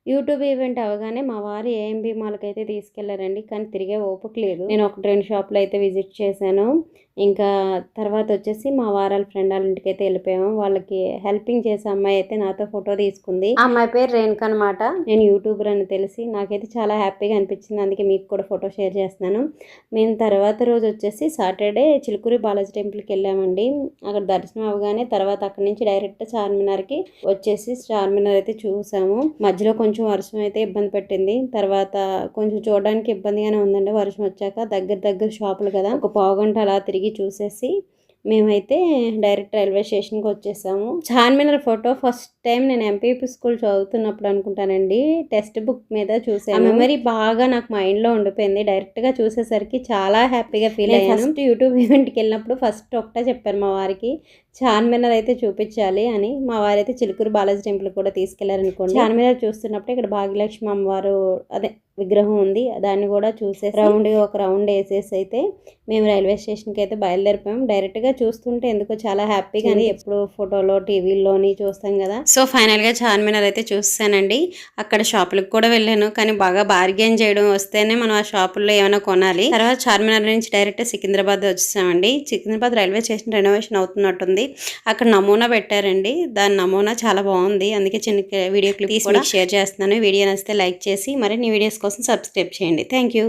YouTube event అవ్వగానే మా వారు ఏఎంబీ మాల్‌కైతే తీసుకెళ్లారండి. కానీ తిరిగే ఓపిక లేదు. నేను 1, 2 షాపులు అయితే విజిట్ చేశాను. ఇంకా తర్వాతొచ్చేసి మా వారాల ఫ్రెండ్ ఆళ్ళ ఇంటికైతే ఎళ్ళిపోయాము. వాళ్ళకి హెల్పింగ్ చేసే అమ్మాయి అయితే నాతో ఫోటో తీసుకుంది. ఆ అమ్మాయి పేరు రేణుక అనమాట. నేను యూట్యూబర్ అని తెలిసి నాకైతే చాలా హ్యాపీగా అనిపించింది. అందుకే మీకు కూడా ఫోటో షేర్ చేస్తున్నాను. మేము తర్వాత రోజు వచ్చేసి సాటర్డే చిలుకూరి బాలాజీ టెంపుల్‌కెళ్ళామండి. అక్కడ దర్శనం అవ్వగానే తర్వాత అక్కడి నుంచి డైరెక్ట్ చార్మినార్‌కి వచ్చేసి చార్మినార్ అయితే చూసాము. మధ్యలో కొంచెం వర్షం అయితే ఇబ్బంది పెట్టింది. తర్వాత కొంచెం చూడడానికి ఇబ్బందిగానే ఉందండి వర్షం వచ్చాక. దగ్గర షాపులు కదా! ఒక పావుగంట అలా తిరిగి చూసేసి మేమైతే డైరెక్ట్ రైల్వే స్టేషన్‌కి వచ్చేసాము. చార్మినార్ ఫోటో ఫస్ట్ టైం నేను ఎంపీపీ స్కూల్ చదువుతున్నప్పుడు అనుకుంటానండి. టెక్స్ట్ బుక్ మీద చూసాను. ఆ మెమరీ బాగా నాకు మైండ్‌లో ఉండిపోయింది. డైరెక్ట్‌గా చూసేసరికి చాలా హ్యాపీగా ఫీల్ అయ్యాను. ఫస్ట్ యూట్యూబ్ ఈవెంట్‌కి వెళ్ళినప్పుడు ఫస్ట్ ఒకటే చెప్పాను మా వారికి, చార్మినార్ అయితే చూపించాలి అని. మా వారైతే చిలుకూరు బాలాజీ టెంపుల్ కూడా తీసుకెళ్లారనుకోండి. చార్మినార్ చూస్తున్నప్పుడు ఇక్కడ భాగ్యలక్ష్మి అమ్మవారు అదే విగ్రహం ఉంది. దాన్ని కూడా చూసేసి ఒక రౌండ్ వేసేసి అయితే మేము రైల్వే స్టేషన్కి అయితే బయలుదేరిపోయాం. డైరెక్ట్గా చూస్తుంటే ఎందుకో చాలా హ్యాపీగా ఉంది. ఎప్పుడు ఫోటోలో టీవీలోని చూస్తాం కదా. సో ఫైనల్గా చార్మినార్ అయితే చూస్తానండి. అక్కడ షాపులకు కూడా వెళ్ళాను. కానీ బాగా బార్గెన్ చేయడం వస్తేనే మనం ఆ షాపుల్లో ఏమైనా కొనాలి. తర్వాత చార్మినార్ నుంచి డైరెక్ట్ సికింద్రాబాద్ వచ్చేసామండి. సికింద్రాబాద్ రైల్వే స్టేషన్ రెనోవేషన్ అవుతున్నట్టుంది. అక్కడ నమూనా పెట్టారండి. దాని నమూనా చాలా బాగుంది. అందుకే చిన్న వీడియో క్లిప్ తీసి షేర్ చేస్తున్నాను. వీడియో నచ్చితే లైక్ చేసి మరిన్ని వీడియోస్ కోసం సబ్స్క్రైబ్ చేయండి. Thank you.